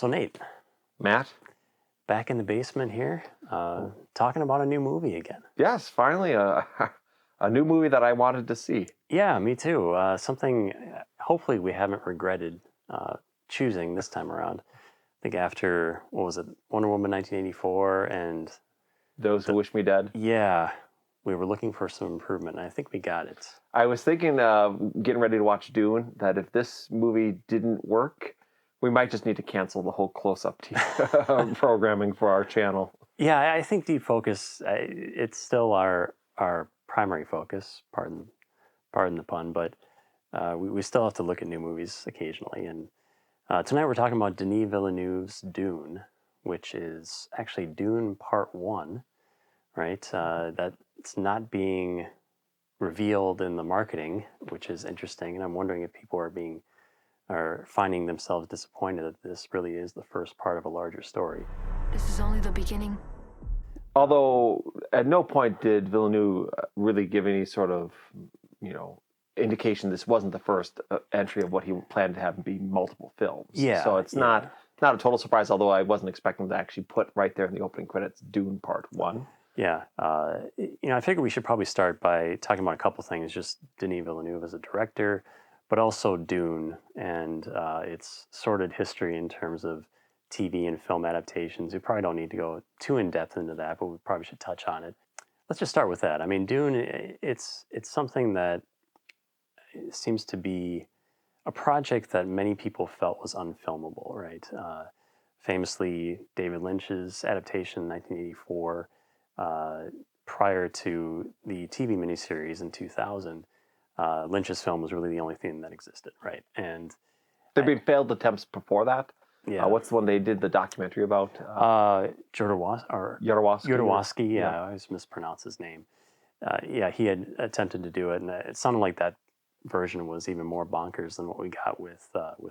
So Nate, Matt? back in the basement here, talking about a new movie again. Yes, finally a new movie that I wanted to see. Yeah, me too. Something hopefully we haven't regretted choosing this time around. I think after, what was it, Wonder Woman 1984 and... Those Who Wish Me Dead. Yeah, we were looking for some improvement, and I think we got it. I was thinking, getting ready to watch Dune, that if this movie didn't work, we might just need to cancel the whole Closeup programming for our channel. Yeah, I think Deep Focus, it's still our primary focus, pardon the pun, but we still have to look at new movies occasionally. And tonight we're talking about Denis Villeneuve's Dune, which is actually Dune Part 1, right? That's not being revealed in the marketing, which is interesting. And I'm wondering if people are finding themselves disappointed that this really is the first part of a larger story. This is only the beginning. Although at no point did Villeneuve really give any sort of, indication this wasn't the first entry of what he planned to have be multiple films. Yeah. So it's not a total surprise, although I wasn't expecting to actually put right there in the opening credits, Dune Part 1. Yeah. I figure we should probably start by talking about a couple things, just Denis Villeneuve as a director, but also Dune and its sordid history in terms of TV and film adaptations. We probably don't need to go too in-depth into that, but we probably should touch on it. Let's just start with that. I mean, Dune, it's something that seems to be a project that many people felt was unfilmable, right? Famously, David Lynch's adaptation in 1984, prior to the TV miniseries in 2000, Lynch's film was really the only thing that existed, right? And there'd been failed attempts before that. Yeah. What's the one they did the documentary about? Jodorowsky. Yeah, I always mispronounce his name. He had attempted to do it, and it sounded like that version was even more bonkers than what we got with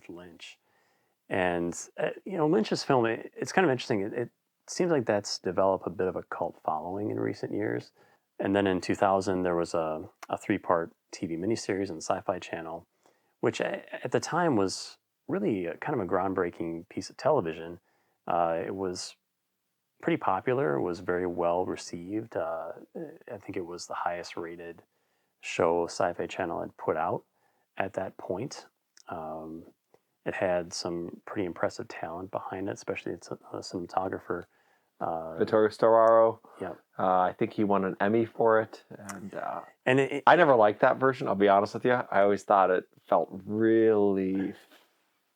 Lynch. And Lynch's film, it's kind of interesting. It seems like that's developed a bit of a cult following in recent years. And then in 2000, there was a 3-part TV miniseries on the Sci-Fi Channel, which at the time was really kind of a groundbreaking piece of television. It was pretty popular. It was very well received. I think it was the highest rated show Sci-Fi Channel had put out at that point. It had some pretty impressive talent behind it, especially its cinematographer. Vittorio Storaro. Yeah. I think he won an Emmy for it. And I never liked that version, I'll be honest with you. I always thought it felt really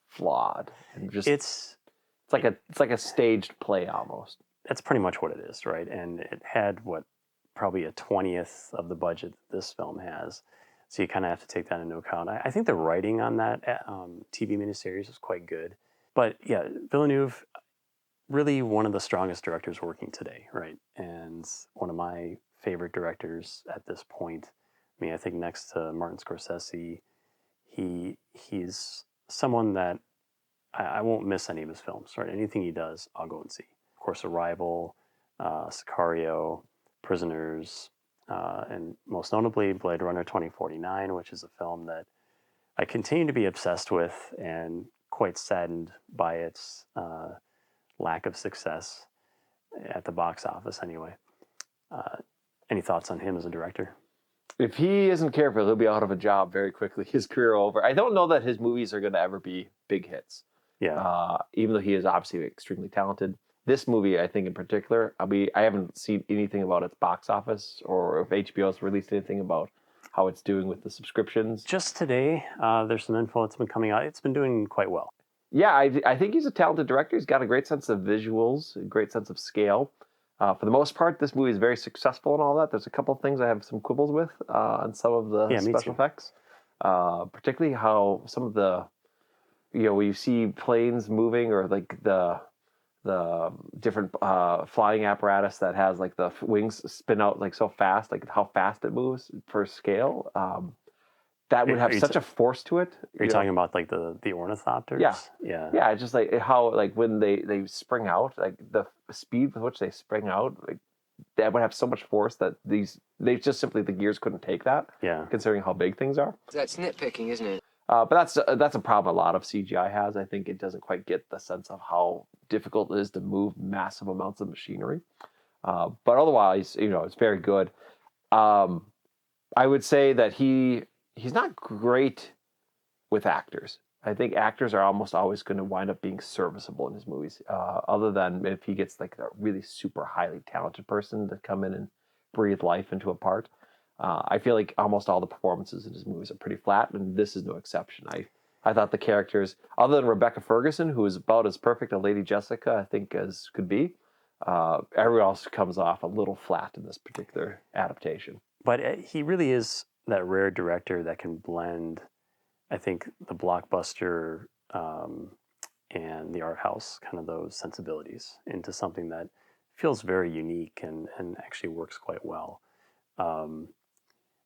flawed. And just it's like a staged play almost. That's pretty much what it is, right? And it had probably a 20th of the budget that this film has. So you kind of have to take that into account. I think the writing on that TV miniseries is quite good. But yeah, Villeneuve, really one of the strongest directors working today, right? And one of my favorite directors at this point. I mean, I think next to Martin Scorsese, he's someone that I won't miss any of his films, right? Anything he does, I'll go and see. Of course, Arrival, Sicario, Prisoners, and most notably Blade Runner 2049, which is a film that I continue to be obsessed with and quite saddened by its lack of success at the box office anyway. Any thoughts on him as a director? If he isn't careful, he'll be out of a job very quickly. His career over. I don't know that his movies are going to ever be big hits. Yeah. Even though he is obviously extremely talented. This movie, I think in particular, I haven't seen anything about its box office or if HBO has released anything about how it's doing with the subscriptions. Just today, there's some info that's been coming out. It's been doing quite well. Yeah, I think he's a talented director. He's got a great sense of visuals, a great sense of scale. For the most part, this movie is very successful and all that. There's a couple of things I have some quibbles with on some of the special effects. Particularly how some of the, where you see planes moving or like the different flying apparatus that has like the wings spin out like so fast, like how fast it moves for scale. That would have such a force to it. Are you talking about like the ornithopters? Yeah. It's just like how like when they spring out, like the speed with which they spring out, like that would have so much force that the gears couldn't take that. Yeah. Considering how big things are. That's nitpicking, isn't it? But that's a problem a lot of CGI has. I think it doesn't quite get the sense of how difficult it is to move massive amounts of machinery. But otherwise, it's very good. I would say that he's not great with actors. I think actors are almost always going to wind up being serviceable in his movies, other than if he gets like a really super highly talented person to come in and breathe life into a part. I feel like almost all the performances in his movies are pretty flat, and this is no exception. I thought the characters, other than Rebecca Ferguson, who is about as perfect a Lady Jessica, I think, as could be, everyone else comes off a little flat in this particular adaptation. But he really is that rare director that can blend, I think, the blockbuster and the art house, kind of those sensibilities, into something that feels very unique and actually works quite well.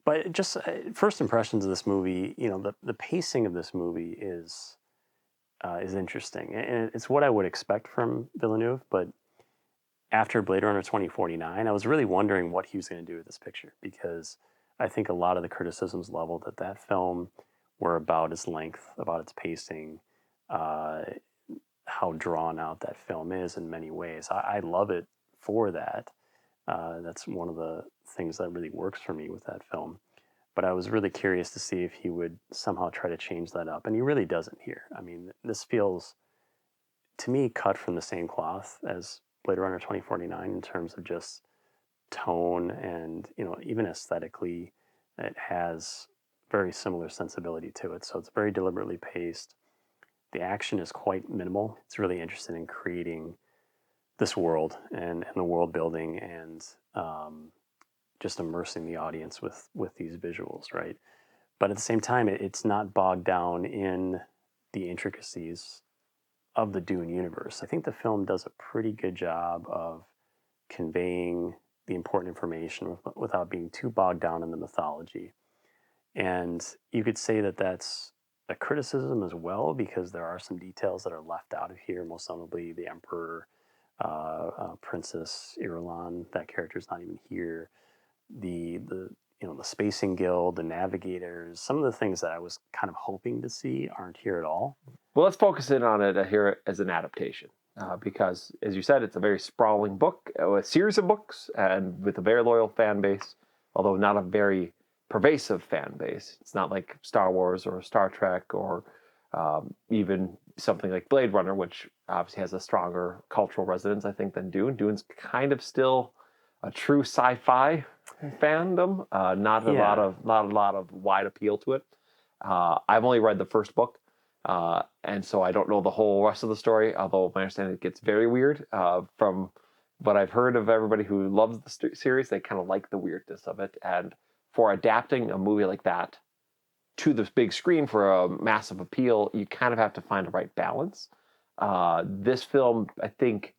But just first impressions of this movie, the pacing of this movie is interesting, and it's what I would expect from Villeneuve. But after Blade Runner 2049, I was really wondering what he was going to do with this picture, because I think a lot of the criticisms leveled at that film were about its length, about its pacing, how drawn out that film is in many ways. I love it for that. That's one of the things that really works for me with that film. But I was really curious to see if he would somehow try to change that up. And he really doesn't here. I mean, this feels, to me, cut from the same cloth as Blade Runner 2049 in terms of just tone and, even aesthetically, it has very similar sensibility to it. So it's very deliberately paced. The action is quite minimal. It's really interested in creating this world and the world building and just immersing the audience with these visuals, right? But at the same time, it's not bogged down in the intricacies of the Dune universe. I think the film does a pretty good job of conveying the important information without being too bogged down in the mythology. And you could say that that's a criticism as well, because there are some details that are left out of here, most notably the Emperor, Princess Irulan, that character's not even here. The Spacing Guild, the Navigators, some of the things that I was kind of hoping to see aren't here at all. Well, let's focus in on it here as an adaptation, because, as you said, it's a very sprawling book, a series of books, and with a very loyal fan base, although not a very pervasive fan base. It's not like Star Wars or Star Trek or even something like Blade Runner, which obviously has a stronger cultural resonance, I think, than Dune. Dune's kind of still a true sci-fi fandom, not a lot of wide appeal to it. I've only read the first book, and so I don't know the whole rest of the story, although my understanding it gets very weird. From what I've heard of everybody who loves the series, they kind of like the weirdness of it. And for adapting a movie like that to the big screen for a massive appeal, you kind of have to find the right balance. This film, I think,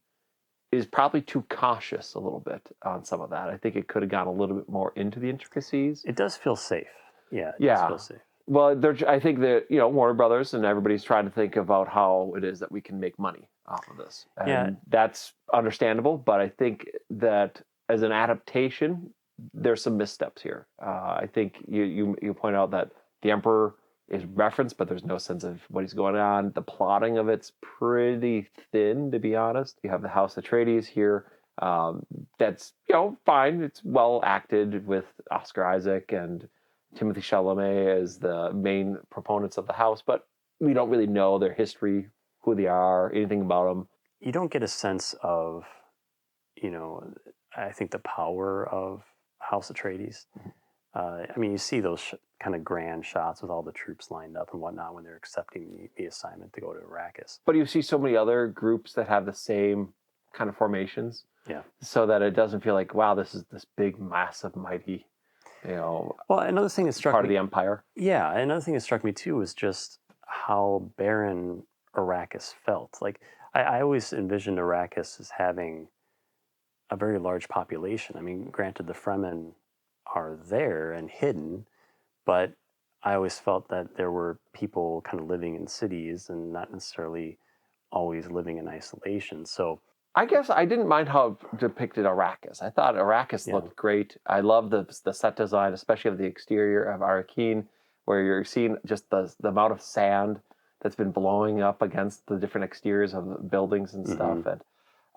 is probably too cautious a little bit on some of that. I think it could have gone a little bit more into the intricacies. It does feel safe. It does feel safe. Well, I think that, Warner Brothers and everybody's trying to think about how it is that we can make money off of this. And that's understandable, but I think that as an adaptation, there's some missteps here. I think you point out that the Emperor is referenced, but there's no sense of what he's going on. The plotting of it's pretty thin, to be honest. You have the House Atreides here. That's, fine. It's well acted with Oscar Isaac and Timothée Chalamet as the main proponents of the house, but we don't really know their history, who they are, anything about them. You don't get a sense of, I think the power of House Atreides. You see those kind of grand shots with all the troops lined up and whatnot when they're accepting the assignment to go to Arrakis. But you see so many other groups that have the same kind of formations. Yeah. So that it doesn't feel like, wow, this is this big, massive, mighty, Well, another thing that struck part me, of the empire. Yeah, another thing that struck me too was just how barren Arrakis felt. Like I always envisioned Arrakis as having a very large population. Granted, the Fremen are there and hidden, but I always felt that there were people kind of living in cities and not necessarily always living in isolation. So I guess I didn't mind how it depicted Arrakis. I thought Arrakis looked great. I love the set design, especially of the exterior of Arrakeen. where you're seeing just the amount of sand that's been blowing up against the different exteriors of the buildings and stuff. And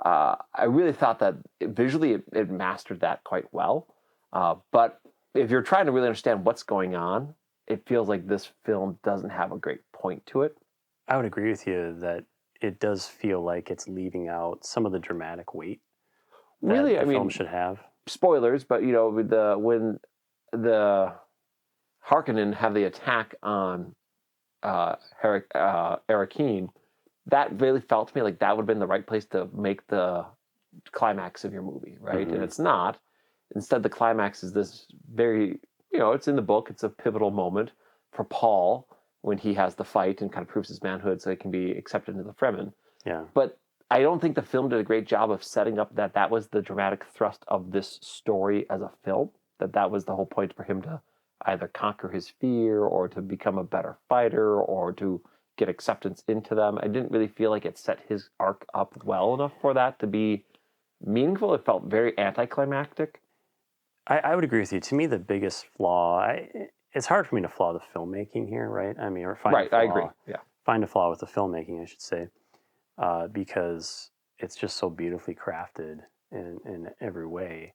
I really thought that visually it mastered that quite well. But if you're trying to really understand what's going on, it feels like this film doesn't have a great point to it. I would agree with you that it does feel like it's leaving out some of the dramatic weight that Really, the film should have. Spoilers, but with when the Harkonnen have the attack on Arakeen, that really felt to me like that would have been the right place to make the climax of your movie, right? And it's not. Instead, the climax is this very, it's in the book. It's a pivotal moment for Paul when he has the fight and kind of proves his manhood so he can be accepted into the Fremen. Yeah. But I don't think the film did a great job of setting up that was the dramatic thrust of this story as a film, that was the whole point for him to either conquer his fear or to become a better fighter or to get acceptance into them. I didn't really feel like it set his arc up well enough for that to be meaningful. It felt very anticlimactic. I would agree with you. To me, the biggest flaw, it's hard for me to flaw the filmmaking here, right? I mean, or find a flaw, I agree. Yeah. Find a flaw with the filmmaking, I should say, because it's just so beautifully crafted in every way.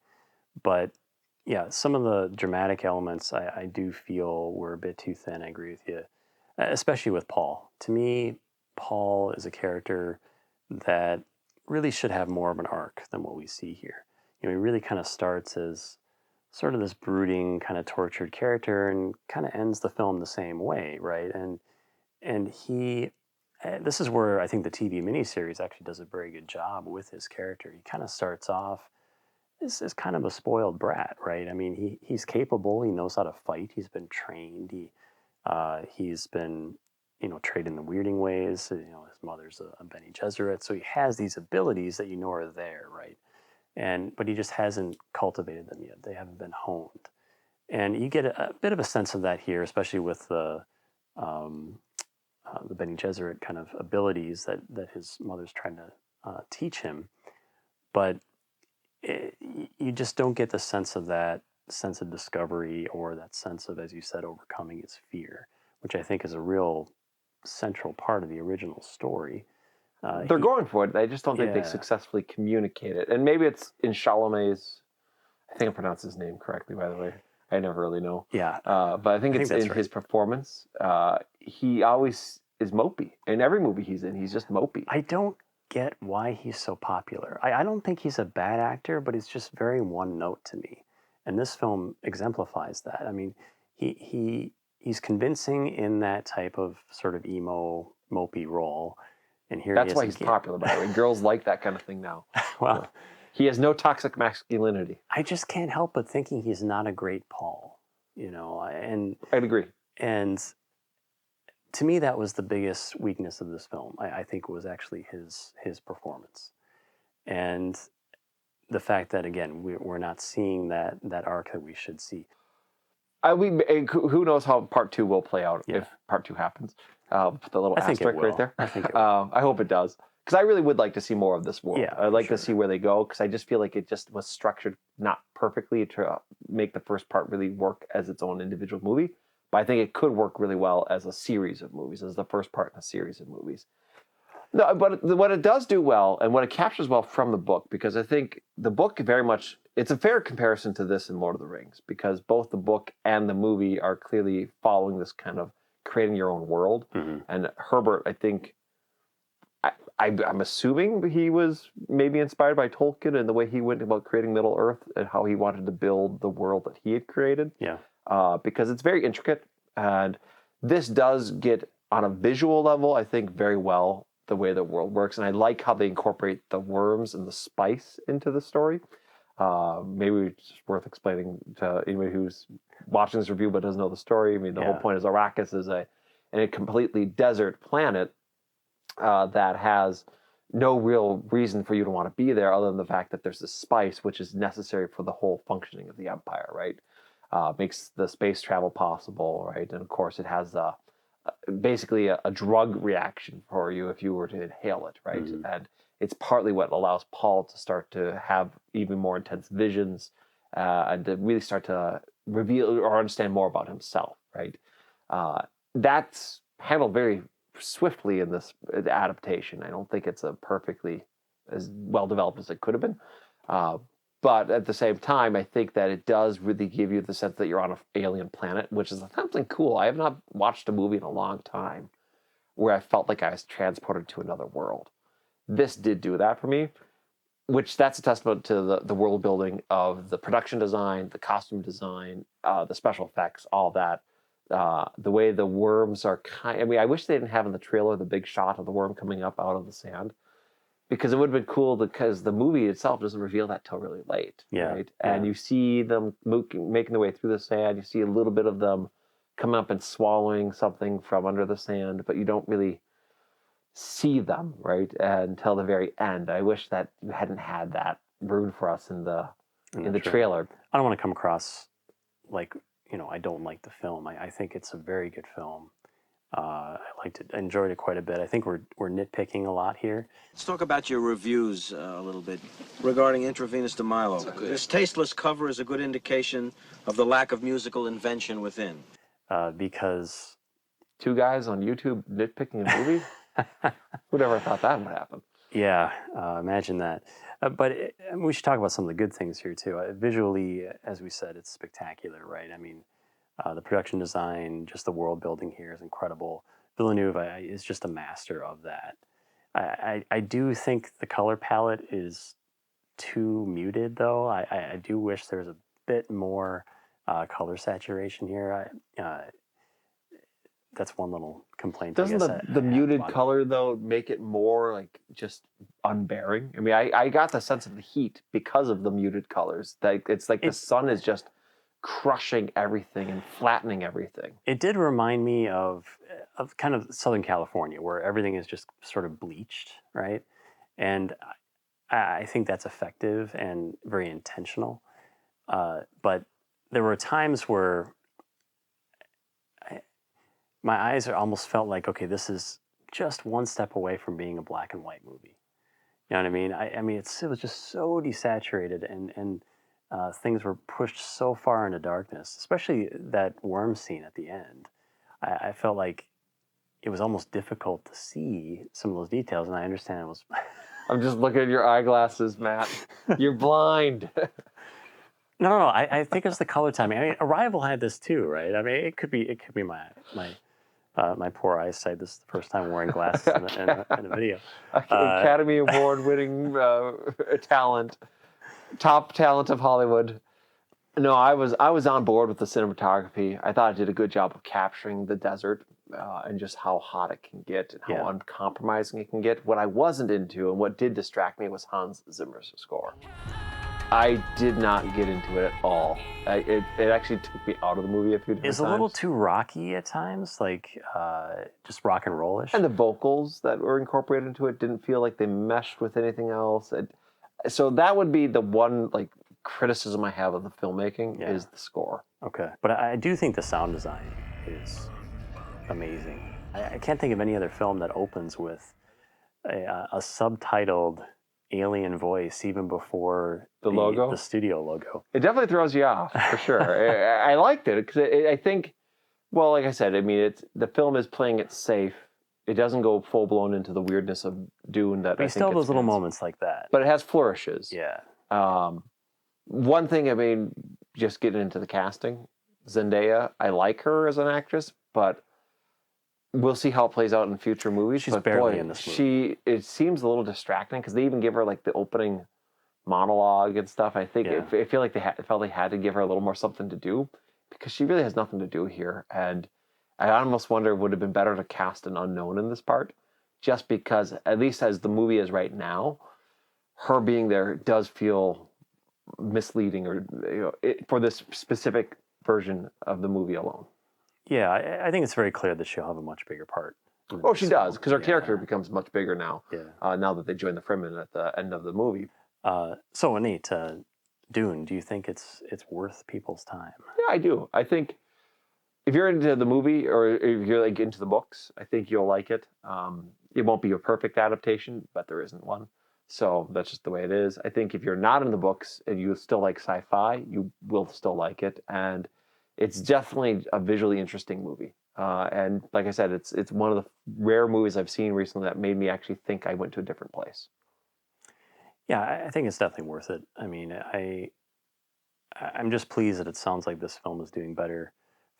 But yeah, some of the dramatic elements I do feel were a bit too thin. I agree with you, especially with Paul. To me, Paul is a character that really should have more of an arc than what we see here. He really kind of starts as sort of this brooding, kind of tortured character, and kind of ends the film the same way, right? And he, this is where I think the TV miniseries actually does a very good job with his character. He kind of starts off as kind of a spoiled brat, right? I mean, he's capable. He knows how to fight. He's been trained. He's been trained in the weirding ways. His mother's a Bene Gesserit, so he has these abilities that are there, right? But he just hasn't cultivated them yet. They haven't been honed. And you get a bit of a sense of that here, especially with the Bene Gesserit kind of abilities that his mother's trying to teach him. But you just don't get the sense of that sense of discovery or that sense of, as you said, overcoming his fear, which I think is a real central part of the original story. They're going for it. I just don't think they successfully communicate it. And maybe it's in Chalamet's, I think I pronounced his name correctly, by the way. I never really know. Yeah. But I think it's in his performance. He always is mopey. In every movie he's in, he's just mopey. I don't get why he's so popular. I don't think he's a bad actor, but he's just very one note to me. And this film exemplifies that. I mean, he's convincing in that type of sort of emo, mopey role. And here that's why he's popular, by the way. Girls like that kind of thing now. Well, he has no toxic masculinity. I just can't help but thinking he's not a great Paul, and I'd agree. And to me, that was the biggest weakness of this film. I think was actually his performance, and the fact that again we're not seeing that arc that we should see. Who knows how part 2 will play out if part 2 happens. Put the little asterisk right there. I think it will. I hope it does. Because I really would like to see more of this world. Yeah, I'd like to see where they go, because I just feel like it just was structured not perfectly to make the first part really work as its own individual movie. But I think it could work really well as a series of movies, as the first part in a series of movies. No, but what it does do well, and what it captures well from the book, because I think the book very much, it's a fair comparison to this in Lord of the Rings, because both the book and the movie are clearly following this kind of creating your own world. Mm-hmm. And Herbert, I think, I'm assuming he was maybe inspired by Tolkien and the way he went about creating Middle Earth and how he wanted to build the world that he had created. Yeah. Because it's very intricate, and this does get, on a visual level, I think, very well the way the world works. And I like how they incorporate the worms and the spice into the story. Maybe it's worth explaining to anybody who's watching this review but doesn't know the story. I mean, the whole point is Arrakis is a completely desert planet that has no real reason for you to want to be there other than the fact that there's this spice which is necessary for the whole functioning of the Empire, right? Makes the space travel possible, right? And of course it has basically a drug reaction for you if you were to inhale it, right? Mm-hmm. And it's partly what allows Paul to start to have even more intense visions and to really start to reveal or understand more about himself, right? That's handled very swiftly in this adaptation. I don't think it's a perfectly as well developed as it could have been. But at the same time, I think that it does really give you the sense that you're on an alien planet, which is something cool. I have not watched a movie in a long time where I felt like I was transported to another world. This did do that for me, which that's a testament to the world building of the production design, the costume design, the special effects, all that. The way the worms are I mean, I wish they didn't have in the trailer the big shot of the worm coming up out of the sand, because it would have been cool, because the movie itself doesn't reveal that till really late, right? And you see them making their way through the sand. You see a little bit of them coming up and swallowing something from under the sand, but you don't really see them, right, until the very end. I wish that you hadn't had that ruined for us in the trailer. I don't want to come across like, I don't like the film. I think it's a very good film. I enjoyed it quite a bit. I think we're nitpicking a lot here. Let's talk about your reviews a little bit regarding Intravenous de Milo. This tasteless cover is a good indication of the lack of musical invention within. Because 2 guys on YouTube nitpicking a movie? Who'd ever thought that would happen? Yeah, imagine that. But we should talk about some of the good things here too. Visually, as we said, it's spectacular, right? I mean, the production design, just the world building here is incredible. Villeneuve is just a master of that. I do think the color palette is too muted, though. I do wish there was a bit more color saturation here. That's one little complaint. Doesn't the muted color, though, make it more like just unbearing? I mean, I got the sense of the heat because of the muted colors. That it's like the sun is just crushing everything and flattening everything. It did remind me of kind of Southern California, where everything is just sort of bleached, right? And I think that's effective and very intentional. But there were times where my eyes almost felt like, okay, this is just one step away from being a black and white movie. You know what I mean? I mean, it was just so desaturated, and things were pushed so far into darkness, especially that worm scene at the end. I felt like it was almost difficult to see some of those details, and I understand it was... I'm just looking at your eyeglasses, Matt. You're blind. No. I think it's the color timing. I mean, Arrival had this too, right? I mean, it could be my poor eyesight. This is the first time wearing glasses in a video. Academy Award-winning talent, top talent of Hollywood. No, I was on board with the cinematography. I thought it did a good job of capturing the desert and just how hot it can get and how uncompromising it can get. What I wasn't into and what did distract me was Hans Zimmer's score. I did not get into it at all. It actually took me out of the movie a few different times. It's a little too rocky at times, like just rock and roll-ish. And the vocals that were incorporated into it didn't feel like they meshed with anything else. So that would be the one criticism I have of the filmmaking is the score. Okay, but I do think the sound design is amazing. I can't think of any other film that opens with a subtitled alien voice even before the logo, the studio logo. It definitely throws you off for sure. I liked it because I think, well, like I said, I mean, the film is playing it safe. It doesn't go full blown into the weirdness of Dune. That but I still have those little moments like that. But it has flourishes. Yeah. One thing, I mean, just getting into the casting, Zendaya, I like her as an actress, but we'll see how it plays out in future movies. She's barely in this movie. It seems a little distracting because they even give her the opening monologue and stuff. I think I feel like they felt they had to give her a little more something to do because she really has nothing to do here. And I almost wonder, would it have been better to cast an unknown in this part, just because, at least as the movie is right now, her being there does feel misleading, or for this specific version of the movie alone. Yeah, I think it's very clear that she'll have a much bigger part. Oh, she does, because her character becomes much bigger now. Yeah. Now that they join the Fremen at the end of the movie. So, Anit, Dune, do you think it's worth people's time? Yeah, I do. I think if you're into the movie or if you're into the books, I think you'll like it. It won't be a perfect adaptation, but there isn't one. So that's just the way it is. I think if you're not in the books and you still like sci-fi, you will still like it. And it's definitely a visually interesting movie. And like I said, it's one of the rare movies I've seen recently that made me actually think I went to a different place. Yeah, I think it's definitely worth it. I mean, I'm just pleased that it sounds like this film is doing better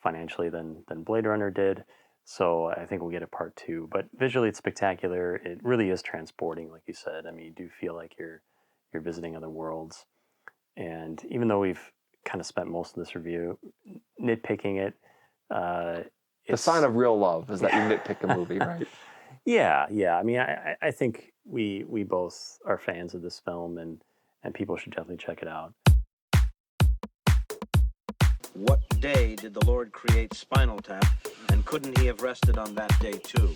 financially than Blade Runner did. So I think we'll get a part two. But visually, it's spectacular. It really is transporting, like you said. I mean, you do feel like you're visiting other worlds. And even though we've kind of spent most of this review nitpicking it, The sign of real love is that you nitpick a movie, right? Yeah, yeah. I mean, I think we both are fans of this film, and people should definitely check it out. What day did the Lord create Spinal Tap, and couldn't he have rested on that day too?